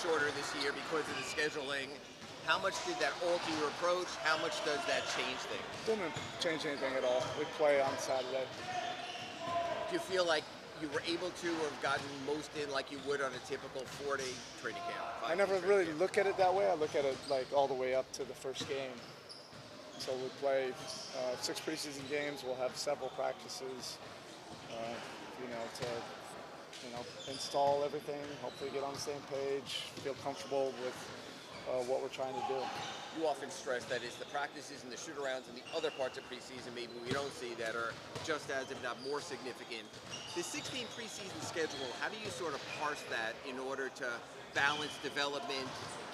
shorter this year because of the scheduling. How much did that alter your approach? How much does that change things? Didn't change anything at all. We play on Saturday. Do you feel like you were able to or have gotten most in like you would on a typical 4-day training camp? I never really look at it that way. I look at it like all the way up to the first game. So we play 6 preseason games. We'll have several practices, to install everything. Hopefully, get on the same page. Feel comfortable with what we're trying to do. You often stress that it's the practices and the shoot-arounds and the other parts of preseason maybe we don't see that are just as, if not more significant. The 16 preseason schedule, how do you sort of parse that in order to balance development,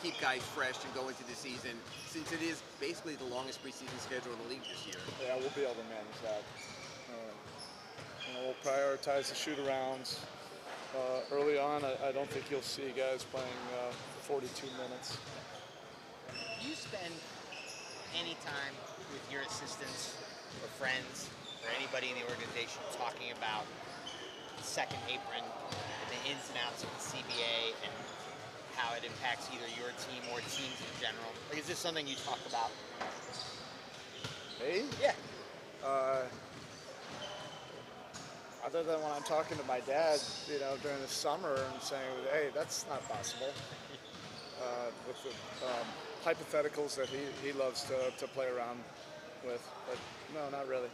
keep guys fresh and go into the season, since it is basically the longest preseason schedule in the league this year? Yeah, we'll be able to manage that. We'll prioritize the shoot-arounds. Early on, I don't think you'll see guys playing 42 minutes. Do you spend any time with your assistants or friends or anybody in the organization talking about the second apron and the ins and outs of the CBA and how it impacts either your team or teams in general? Like, is this something you talk about? Me? Yeah. Other than when I'm talking to my dad, during the summer and saying, hey, that's not possible. With the hypotheticals that he loves to play around with, but no, not really.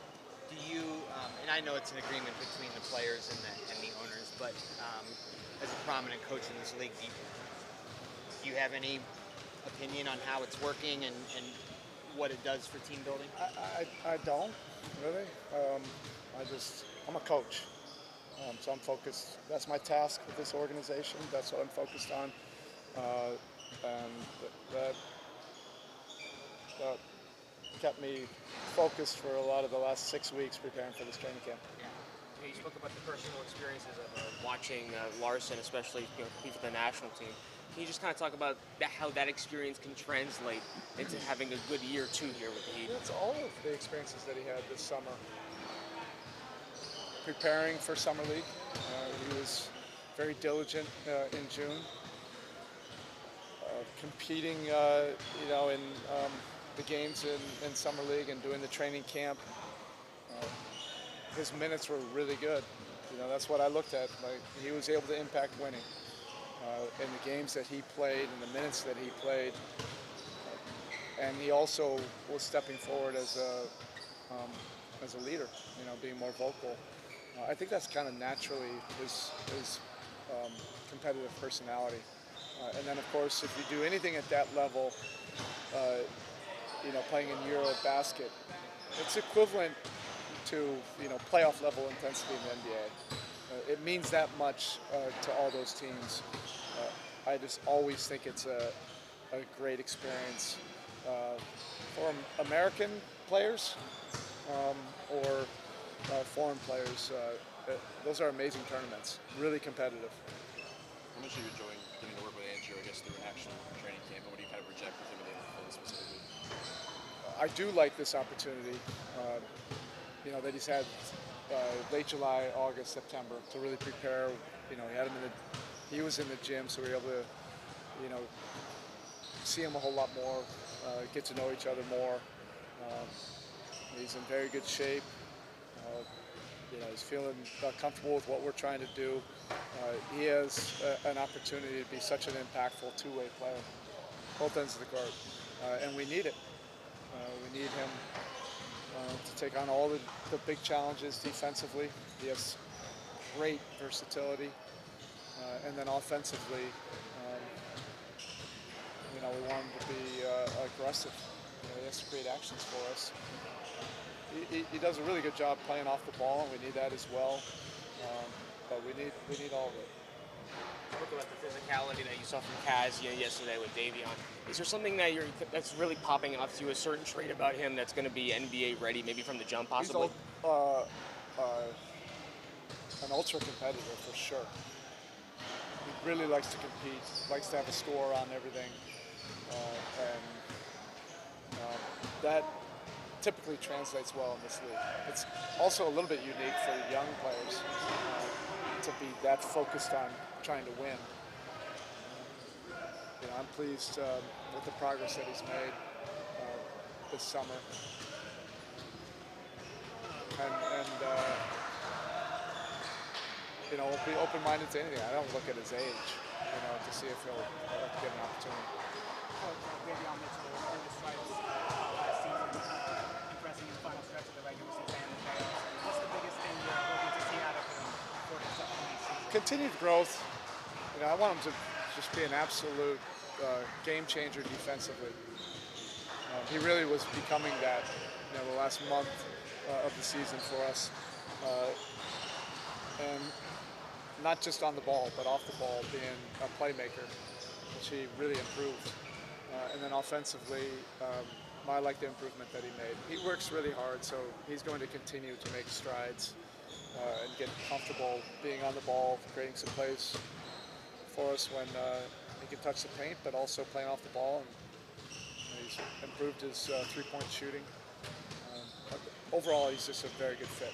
Do you, and I know it's an agreement between the players and the owners, but as a prominent coach in this league, do you have any opinion on how it's working and what it does for team building? I don't, really. I'm a coach, so I'm focused. That's my task with this organization. That's what I'm focused on. And that kept me focused for a lot of the last 6 weeks preparing for this training camp. Yeah. You spoke about the personal experiences of watching Larson, especially compete for the national team. Can you just kind of talk about how that experience can translate into having a good year too here with the Heat? It's all of the experiences that he had this summer. Preparing for Summer League, he was very diligent in June. Competing, in the games in Summer League and doing the training camp. His minutes were really good. That's what I looked at. Like, he was able to impact winning in the games that he played and the minutes that he played. And he also was stepping forward as a leader, being more vocal. I think that's kind of naturally his competitive personality. And then, of course, if you do anything at that level, playing in Euro basket, it's equivalent to playoff level intensity in the NBA. It means that much to all those teams. I just always think it's a great experience for American players or foreign players. Those are amazing tournaments, really competitive. How much are you enjoying getting to work with Andrew, I guess, through an actual training camp, and what do you kind of project with him in the NFL specifically? I do like this opportunity, that he's had late July, August, September to really prepare. He was in the gym, so we were able to, see him a whole lot more, get to know each other more. He's in very good shape. He's feeling comfortable with what we're trying to do. He has an opportunity to be such an impactful two-way player, both ends of the court, and we need it. We need him to take on all the big challenges defensively. He has great versatility, and then offensively, we want him to be aggressive. He has to create actions for us. He does a really good job playing off the ball, and we need that as well. But we need all of it. Spoke about the physicality that you saw from Kaz yesterday with Davion. Is there something that's really popping off to you, a certain trait about him that's going to be NBA ready, maybe from the jump, possibly? He's an ultra competitor for sure. He really likes to compete, likes to have a score on everything, and that typically translates well in this league. It's also a little bit unique for young players to be that focused on trying to win. I'm pleased with the progress that he's made this summer. We'll be open-minded to anything. I don't look at his age, to see if he'll get an opportunity. Davion Mitchell in the stripes last season, impressing in the final stretch of the regular season and the playoffs. What's the biggest thing you're hoping to see out of him for this upcoming season? Continued growth. I want him to just be an absolute game changer defensively. He really was becoming that, the last month of the season for us, and not just on the ball, but off the ball, being a playmaker, which he really improved. And then offensively, I like the improvement that he made. He works really hard, so he's going to continue to make strides and get comfortable being on the ball, creating some plays for us when he can touch the paint, but also playing off the ball. And he's improved his three-point shooting. But overall, he's just a very good fit.